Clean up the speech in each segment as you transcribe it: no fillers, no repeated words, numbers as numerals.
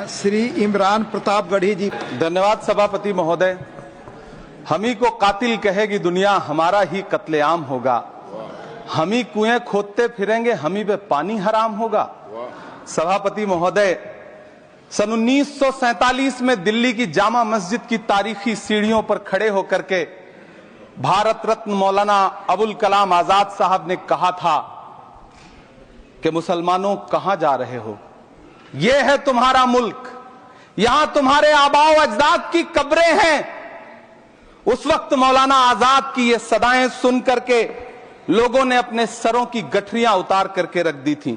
श्री इमरान प्रतापगढ़ी जी। धन्यवाद सभापति महोदय। हम ही को कातिल कहेगी दुनिया, हमारा ही कत्लेआम होगा। हम ही कुएं खोदते फिरेंगे, हम ही पे पानी हराम होगा। सभापति महोदय, सन 1947 में दिल्ली की जामा मस्जिद की तारीखी सीढ़ियों पर खड़े होकर के भारत रत्न मौलाना अबुल कलाम आजाद साहब ने कहा था कि मुसलमानों कहां जा रहे हो, यह है तुम्हारा मुल्क, यहां तुम्हारे आबाओ अजदाद की कब्रें हैं। उस वक्त मौलाना आजाद की ये सदाएं सुन करके लोगों ने अपने सरों की गठरियां उतार करके रख दी थीं।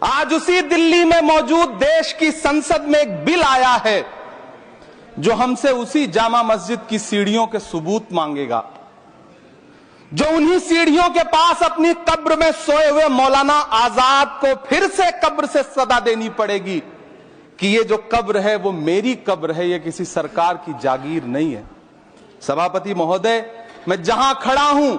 आज उसी दिल्ली में मौजूद देश की संसद में एक बिल आया है जो हमसे उसी जामा मस्जिद की सीढ़ियों के सबूत मांगेगा, जो उन्हीं सीढ़ियों के पास अपनी कब्र में सोए हुए मौलाना आजाद को फिर से कब्र से सदा देनी पड़ेगी कि ये जो कब्र है वो मेरी कब्र है, ये किसी सरकार की जागीर नहीं है। सभापति महोदय, मैं जहां खड़ा हूं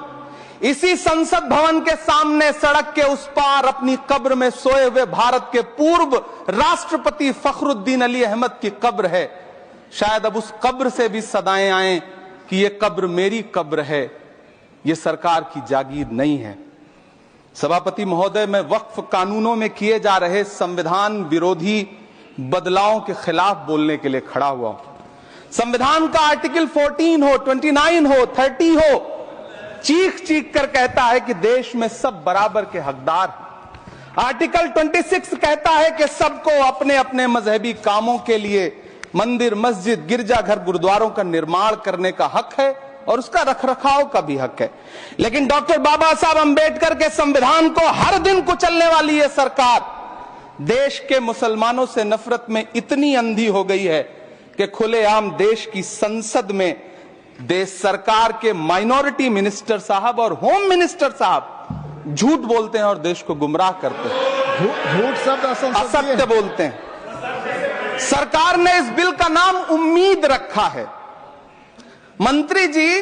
इसी संसद भवन के सामने सड़क के उस पार अपनी कब्र में सोए हुए भारत के पूर्व राष्ट्रपति फखरुद्दीन अली अहमद की कब्र है। शायद अब उस कब्र से भी सदाएं आए कि ये कब्र मेरी कब्र है, ये सरकार की जागीर नहीं है। सभापति महोदय, मैं वक्फ कानूनों में किए जा रहे संविधान विरोधी बदलावों के खिलाफ बोलने के लिए खड़ा हुआ हूं। संविधान का आर्टिकल 14 हो, 29 हो, 30 हो, चीख चीख कर कहता है कि देश में सब बराबर के हकदार हैं। आर्टिकल 26 कहता है कि सबको अपने अपने मजहबी कामों के लिए मंदिर, मस्जिद, गिरजाघर, गुरुद्वारों का निर्माण करने का हक है और उसका रखरखाव का भी हक है। लेकिन डॉक्टर बाबा साहब अंबेडकर के संविधान को हर दिन कुचलने वाली ये सरकार देश के मुसलमानों से नफरत में इतनी अंधी हो गई है कि खुलेआम देश की संसद में देश सरकार के माइनॉरिटी मिनिस्टर साहब और होम मिनिस्टर साहब झूठ बोलते हैं और देश को गुमराह करते हैं, झूठ शब्द असत्य बोलते हैं। सरकार ने इस बिल का नाम उम्मीद रखा है। मंत्री जी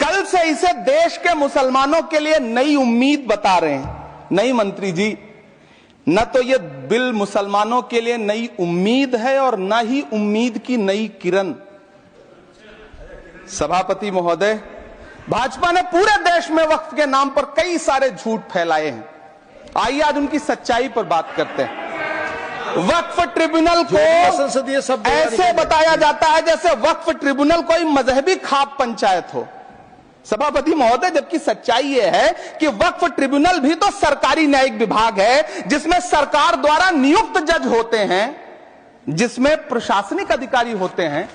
कल से इसे देश के मुसलमानों के लिए नई उम्मीद बता रहे हैं। नहीं मंत्री जी, न तो यह बिल मुसलमानों के लिए नई उम्मीद है और न ही उम्मीद की नई किरण। सभापति महोदय, भाजपा ने पूरे देश में वक्फ के नाम पर कई सारे झूठ फैलाए हैं। आइए आज उनकी सच्चाई पर बात करते हैं। वक्फ ट्रिब्यूनल को ऐसे बताया जाता है जैसे वक्फ ट्रिब्यूनल कोई मजहबी खाप पंचायत हो। सभापति महोदय, जबकि सच्चाई यह है कि वक्फ ट्रिब्यूनल भी तो सरकारी न्यायिक विभाग है जिसमें सरकार द्वारा नियुक्त जज होते हैं, जिसमें प्रशासनिक अधिकारी होते हैं,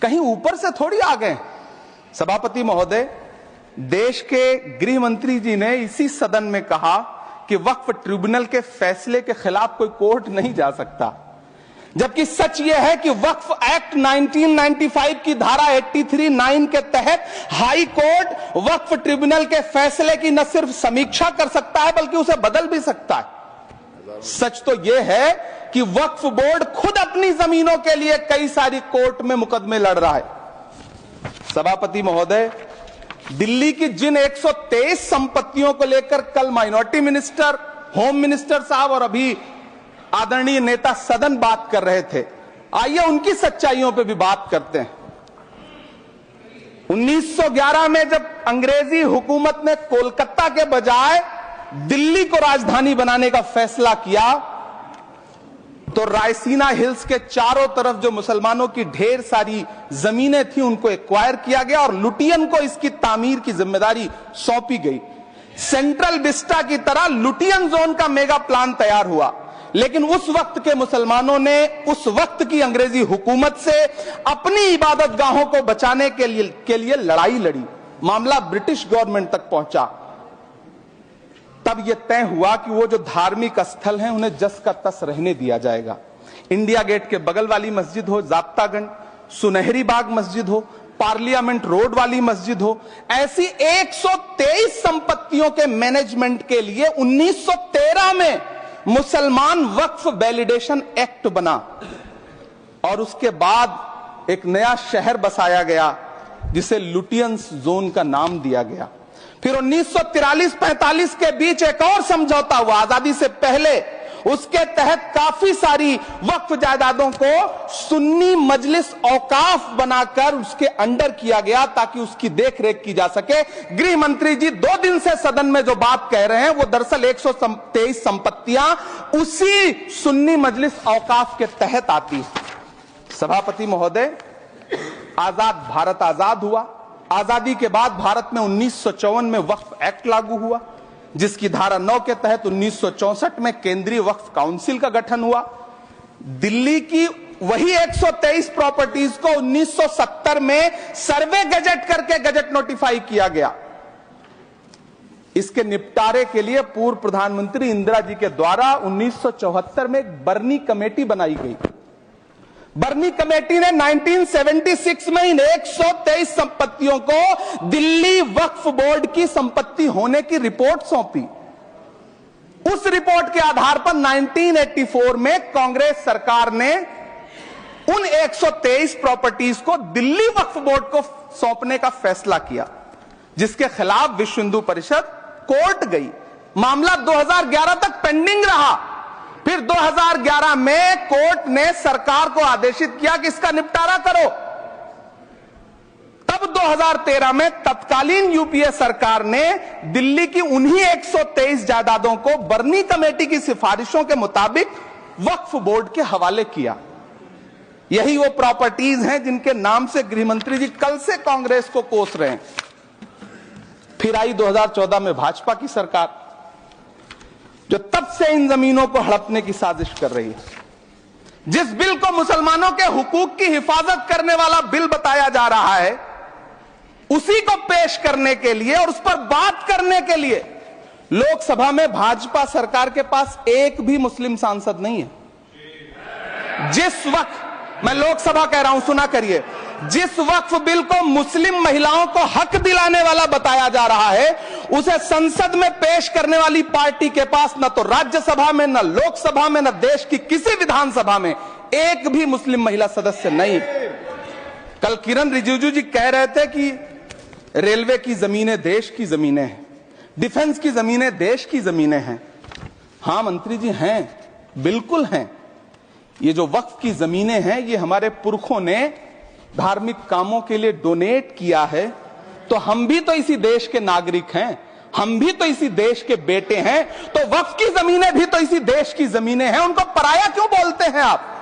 कहीं ऊपर से थोड़ी आ गए। सभापति महोदय, देश के गृह मंत्री जी ने इसी सदन में कहा कि वक्फ ट्रिब्यूनल के फैसले के खिलाफ कोई कोर्ट नहीं जा सकता, जबकि सच यह है कि वक्फ एक्ट 1995 की धारा 83(9) के तहत हाई कोर्ट वक्फ ट्रिब्यूनल के फैसले की न सिर्फ समीक्षा कर सकता है बल्कि उसे बदल भी सकता है। सच तो यह है कि वक्फ बोर्ड खुद अपनी जमीनों के लिए कई सारी कोर्ट में मुकदमे लड़ रहा है। सभापति महोदय, दिल्ली की जिन 123 संपत्तियों को लेकर कल माइनॉरिटी मिनिस्टर, होम मिनिस्टर साहब और अभी आदरणीय नेता सदन बात कर रहे थे, आइए उनकी सच्चाइयों पे भी बात करते हैं। 1911 में जब अंग्रेजी हुकूमत ने कोलकाता के बजाय दिल्ली को राजधानी बनाने का फैसला किया तो रायसीना हिल्स के चारों तरफ जो मुसलमानों की ढेर सारी जमीनें थी उनको एक्वायर किया गया और लुटियन को इसकी तामीर की जिम्मेदारी सौंपी गई। सेंट्रल विस्टा की तरह लुटियन जोन का मेगा प्लान तैयार हुआ, लेकिन उस वक्त के मुसलमानों ने उस वक्त की अंग्रेजी हुकूमत से अपनी इबादत गाहों को बचाने के लिए लड़ाई लड़ी। मामला ब्रिटिश गवर्नमेंट तक पहुंचा। तब यह तय हुआ कि वो जो धार्मिक स्थल हैं उन्हें जस का तस रहने दिया जाएगा। इंडिया गेट के बगल वाली मस्जिद हो, जाप्तागंज, सुनहरी बाग मस्जिद हो, पार्लियामेंट रोड वाली मस्जिद हो, ऐसी 123 संपत्तियों के मैनेजमेंट के लिए 1913 में मुसलमान वक्फ वैलिडेशन एक्ट बना और उसके बाद एक नया शहर बसाया गया जिसे लुटियंस जोन का नाम दिया गया। फिर 1943-45 के बीच एक और समझौता हुआ आजादी से पहले उसके तहत काफी सारी वक्फ जायदादों को सुन्नी मजलिस औकाफ बनाकर उसके अंडर किया गया ताकि उसकी देखरेख की जा सके। गृह मंत्री जी 2 दिन से सदन में जो बात कह रहे हैं वो दरअसल 123 संपत्तियां उसी सुन्नी मजलिस औकाफ के तहत आती है। सभापति महोदय, आजाद भारत आजाद हुआ। आजादी के बाद भारत में 1954 में वक्फ एक्ट लागू हुआ, जिसकी धारा 9 के तहत 1964 में केंद्रीय वक्फ काउंसिल का गठन हुआ। दिल्ली की वही 123 प्रॉपर्टीज को 1970 में सर्वे गजट करके गजट नोटिफाई किया गया। इसके निपटारे के लिए पूर्व प्रधानमंत्री इंदिरा जी के द्वारा 1974 में एक बर्नी कमेटी बनाई गई। बर्नी कमेटी ने 1976 में इन 123 संपत्तियों को दिल्ली वक्फ बोर्ड की संपत्ति होने की रिपोर्ट सौंपी। उस रिपोर्ट के आधार पर 1984 में कांग्रेस सरकार ने उन 123 प्रॉपर्टीज को दिल्ली वक्फ बोर्ड को सौंपने का फैसला किया, जिसके खिलाफ विश्व हिंदू परिषद कोर्ट गई। मामला 2011 तक पेंडिंग रहा। फिर 2011 में कोर्ट ने सरकार को आदेशित किया कि इसका निपटारा करो। तब 2013 में तत्कालीन यूपीए सरकार ने दिल्ली की उन्हीं 123 जायदादों को बर्नी कमेटी की सिफारिशों के मुताबिक वक्फ बोर्ड के हवाले किया। यही वो प्रॉपर्टीज हैं जिनके नाम से गृहमंत्री जी कल से कांग्रेस को कोस रहे हैं। फिर आई 2014 में भाजपा की सरकार, जो तब से इन जमीनों को हड़पने की साजिश कर रही है। जिस बिल को मुसलमानों के हुकूक की हिफाजत करने वाला बिल बताया जा रहा है, उसी को पेश करने के लिए और उस पर बात करने के लिए लोकसभा में भाजपा सरकार के पास एक भी मुस्लिम सांसद नहीं है। जिस वक्त, मैं लोकसभा कह रहा हूं, सुना करिए, जिस वक्फ बिल को मुस्लिम महिलाओं को हक दिलाने वाला बताया जा रहा है, उसे संसद में पेश करने वाली पार्टी के पास न तो राज्यसभा में, न लोकसभा में, न देश की किसी विधानसभा में एक भी मुस्लिम महिला सदस्य नहीं। कल किरण रिजिजू जी कह रहे थे कि रेलवे की जमीनें देश की जमीनें हैं, डिफेंस की जमीनें देश की जमीनें हैं। हां मंत्री जी, हैं, बिल्कुल हैं। ये जो वक्फ की जमीनें हैं, ये हमारे पुरखों ने धार्मिक कामों के लिए डोनेट किया है, तो हम भी तो इसी देश के नागरिक हैं, हम भी तो इसी देश के बेटे हैं, तो वक्फ की जमीनें भी तो इसी देश की जमीनें हैं। उनको पराया क्यों बोलते हैं आप?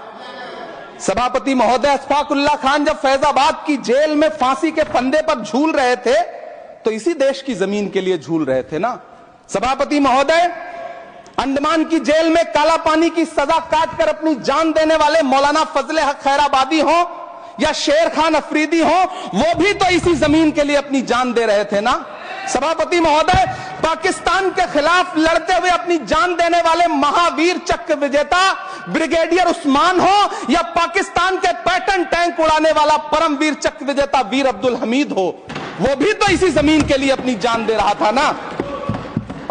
सभापति महोदय, अशफाकुल्लाह खान जब फैजाबाद की जेल में फांसी के फंदे पर झूल रहे थे, तो इसी देश की जमीन के लिए झूल रहे थे ना। सभापति महोदय, अंडमान की जेल में काला पानी की सजा काटकर अपनी जान देने वाले मौलाना फजले हक खैराबादी हो या शेर खान अफरीदी हो, वो भी तो इसी जमीन के लिए अपनी जान दे रहे थे ना। सभापति महोदय, पाकिस्तान के खिलाफ लड़ते हुए अपनी जान देने वाले महावीर चक्र विजेता ब्रिगेडियर उस्मान हो या पाकिस्तान के पैटर्न टैंक उड़ाने वाला परमवीर चक्र विजेता वीर अब्दुल हमीद हो, वो भी तो इसी जमीन के लिए अपनी जान दे रहा था ना।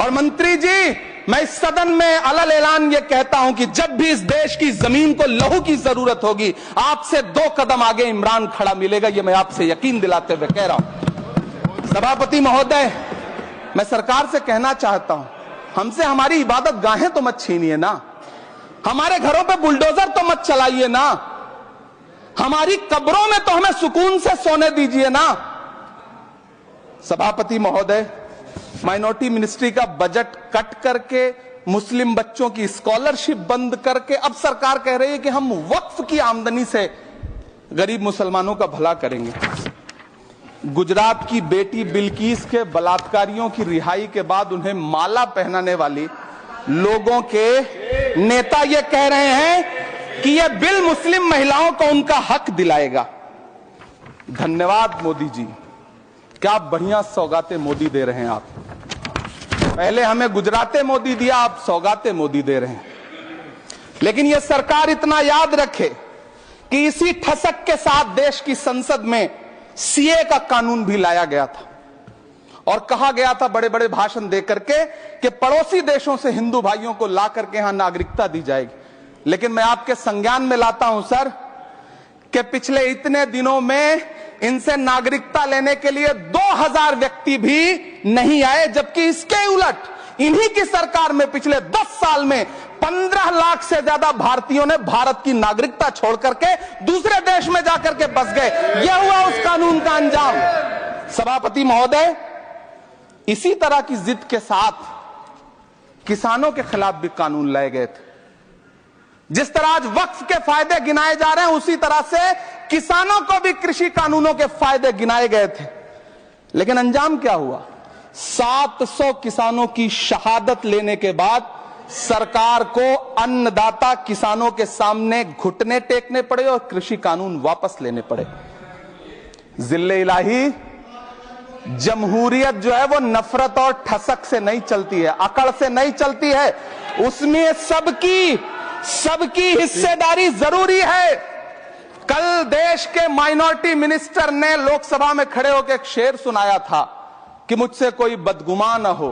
और मंत्री जी, मैं इस सदन में अलल ऐलान ये कहता हूं कि जब भी इस देश की जमीन को लहू की जरूरत होगी, आपसे 2 कदम आगे इमरान खड़ा मिलेगा। ये मैं आपसे यकीन दिलाते हुए कह रहा हूं। सभापति महोदय, मैं सरकार से कहना चाहता हूं, हमसे हमारी इबादत गाहें तो मत छीनिए ना, हमारे घरों पे बुलडोजर तो मत चलाइए ना, हमारी कब्रों में तो हमें सुकून से सोने दीजिए ना। सभापति महोदय, माइनॉरिटी मिनिस्ट्री का बजट कट करके, मुस्लिम बच्चों की स्कॉलरशिप बंद करके अब सरकार कह रही है कि हम वक्फ की आमदनी से गरीब मुसलमानों का भला करेंगे। गुजरात की बेटी बिल्किस के बलात्कारियों की रिहाई के बाद उन्हें माला पहनाने वाली लोगों के नेता ये कह रहे हैं कि यह बिल मुस्लिम महिलाओं को उनका हक दिलाएगा। धन्यवाद मोदी जी, क्या बढ़िया सौगातें मोदी दे रहे हैं आप। पहले हमें गुजराते मोदी दिया, आप सौगाते मोदी दे रहे हैं। लेकिन यह सरकार इतना याद रखे कि इसी ठसक के साथ देश की संसद में सीए का कानून भी लाया गया था और कहा गया था बड़े बड़े भाषण देकर के कि पड़ोसी देशों से हिंदू भाइयों को ला करके यहां नागरिकता दी जाएगी। लेकिन मैं आपके संज्ञान में लाता हूं सर कि पिछले इतने दिनों में इनसे नागरिकता लेने के लिए 2000 व्यक्ति भी नहीं आए, जबकि इसके उलट इन्हीं की सरकार में पिछले 10 साल में 15 लाख से ज्यादा भारतीयों ने भारत की नागरिकता छोड़ करके दूसरे देश में जाकर के बस गए। यह हुआ उस कानून का अंजाम। सभापति महोदय, इसी तरह की जिद के साथ किसानों के खिलाफ भी कानून लाए गए थे। जिस तरह आज वक्फ के फायदे गिनाए जा रहे हैं, उसी तरह से किसानों को भी कृषि कानूनों के फायदे गिनाए गए थे। लेकिन अंजाम क्या हुआ? 700 किसानों की शहादत लेने के बाद सरकार को अन्नदाता किसानों के सामने घुटने टेकने पड़े और कृषि कानून वापस लेने पड़े। जिल्ले इलाही, जमहूरियत जो है वो नफरत और ठसक से नहीं चलती है, अकड़ से नहीं चलती है। उसमें सबकी हिस्सेदारी जरूरी है। कल देश के माइनॉरिटी मिनिस्टर ने लोकसभा में खड़े होकर एक शेर सुनाया था कि मुझसे कोई बदगुमान न हो,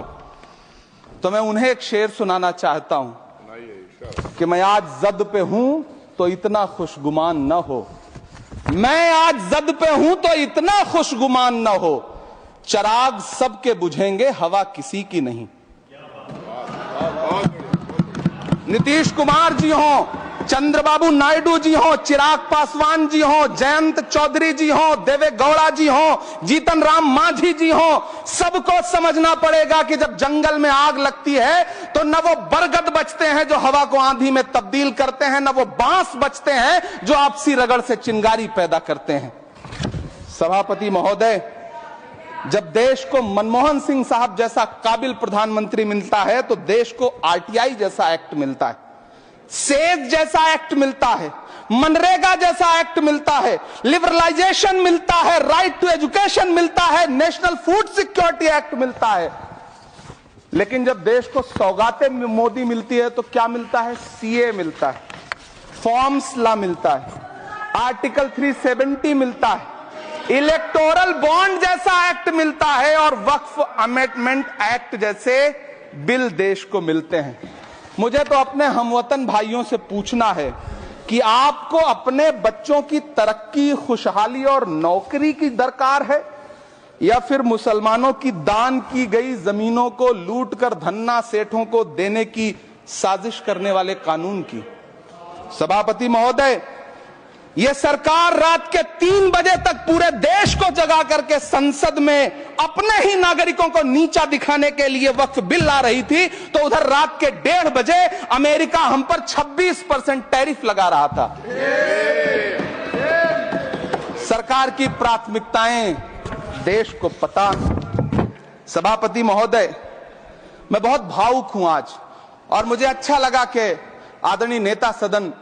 तो मैं उन्हें एक शेर सुनाना चाहता हूं कि मैं आज जद पे हूं तो इतना खुशगुमान न हो, मैं आज जद पे हूं तो इतना खुशगुमान न हो, चराग सबके बुझेंगे हवा किसी की नहीं। नीतीश कुमार जी हो, चंद्रबाबू नायडू जी हो, चिराग पासवान जी हो, जयंत चौधरी जी हो, देवे गौड़ा जी हो, जीतन राम मांझी जी हो, सबको समझना पड़ेगा कि जब जंगल में आग लगती है तो न वो बरगद बचते हैं जो हवा को आंधी में तब्दील करते हैं, न वो बांस बचते हैं जो आपसी रगड़ से चिंगारी पैदा करते हैं। सभापति महोदय, जब देश को मनमोहन सिंह साहब जैसा काबिल प्रधानमंत्री मिलता है तो देश को आरटीआई जैसा एक्ट मिलता है, सेज जैसा एक्ट मिलता है, मनरेगा जैसा एक्ट मिलता है, लिबरलाइजेशन मिलता है, राइट टू एजुकेशन मिलता है, नेशनल फूड सिक्योरिटी एक्ट मिलता है। लेकिन जब देश को सौगातें मोदी मिलती है तो क्या मिलता है? सीए मिलता है, फॉर्म्स लॉ मिलता है, आर्टिकल 370 मिलता है, इलेक्टोरल बॉन्ड जैसा एक्ट मिलता है और वक्फ अमेंडमेंट एक्ट जैसे बिल देश को मिलते हैं। मुझे तो अपने हमवतन भाइयों से पूछना है कि आपको अपने बच्चों की तरक्की, खुशहाली और नौकरी की दरकार है या फिर मुसलमानों की दान की गई जमीनों को लूट कर धन्ना सेठों को देने की साजिश करने वाले कानून की? सभापति महोदय, यह सरकार रात के 3 बजे तक पूरे देश को जगा करके संसद में अपने ही नागरिकों को नीचा दिखाने के लिए वक्फ बिल ला रही थी, तो उधर रात के 1:30 बजे अमेरिका हम पर 26% टैरिफ लगा रहा था। सरकार की प्राथमिकताएं देश को पता। सभापति महोदय, मैं बहुत भावुक हूं आज, और मुझे अच्छा लगा कि आदरणीय नेता सदन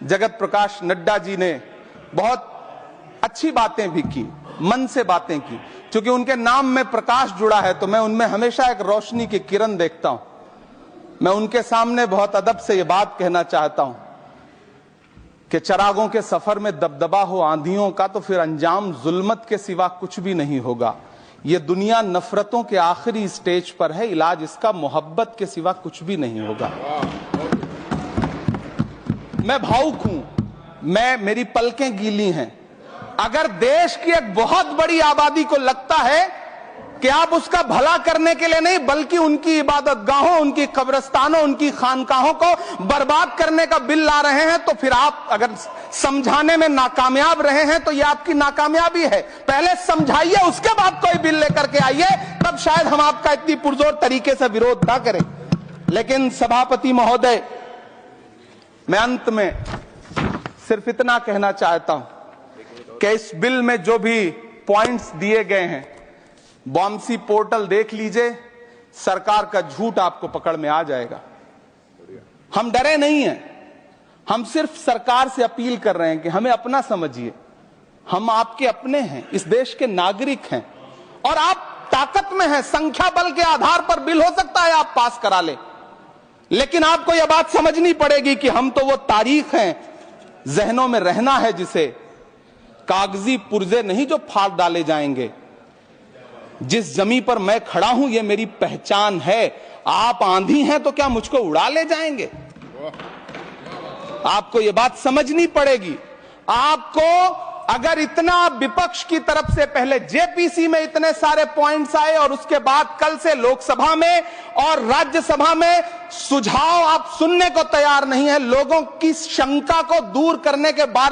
जगत प्रकाश नड्डा जी ने बहुत अच्छी बातें भी की, मन से बातें की। क्योंकि उनके नाम में प्रकाश जुड़ा है तो मैं उनमें हमेशा एक रोशनी की किरण देखता हूं। मैं उनके सामने बहुत अदब से यह बात कहना चाहता हूं कि चरागों के सफर में दबदबा हो आंधियों का तो फिर अंजाम जुल्मत के सिवा कुछ भी नहीं होगा। यह दुनिया नफरतों के आखिरी स्टेज पर है, इलाज इसका मोहब्बत के सिवा कुछ भी नहीं होगा। मैं भावुक हूं, मेरी पलकें गीली हैं। अगर देश की एक बहुत बड़ी आबादी को लगता है कि आप उसका भला करने के लिए नहीं बल्कि उनकी इबादतगाहों, उनकी कब्रिस्तानों, उनकी खानकाहों को बर्बाद करने का बिल ला रहे हैं, तो फिर आप अगर समझाने में नाकामयाब रहे हैं तो यह आपकी नाकामयाबी है। पहले समझाइए, उसके बाद कोई बिल लेकर के आइए, तब शायद हम आपका इतनी पुरजोर तरीके से विरोध ना करें। लेकिन सभापति महोदय, मैं अंत में सिर्फ इतना कहना चाहता हूं कि इस बिल में जो भी पॉइंट्स दिए गए हैं, बॉम्सी पोर्टल देख लीजिए, सरकार का झूठ आपको पकड़ में आ जाएगा। हम डरे नहीं हैं, हम सिर्फ सरकार से अपील कर रहे हैं कि हमें अपना समझिए। हम आपके अपने हैं, इस देश के नागरिक हैं और आप ताकत में हैं। संख्या बल के आधार पर बिल हो सकता है आप पास करा ले, लेकिन आपको यह बात समझनी पड़ेगी कि हम तो वो तारीख हैं, जहनों में रहना है जिसे, कागजी पुर्जे नहीं जो फाड़ डाले जाएंगे। जिस जमीन पर मैं खड़ा हूं ये मेरी पहचान है। आप आंधी हैं तो क्या मुझको उड़ा ले जाएंगे? आपको यह बात समझनी पड़ेगी। आपको अगर इतना विपक्ष की तरफ से पहले जेपीसी में इतने सारे पॉइंट्स आए और उसके बाद कल से लोकसभा में और राज्यसभा में सुझाव आप सुनने को तैयार नहीं है, लोगों की शंका को दूर करने के बारे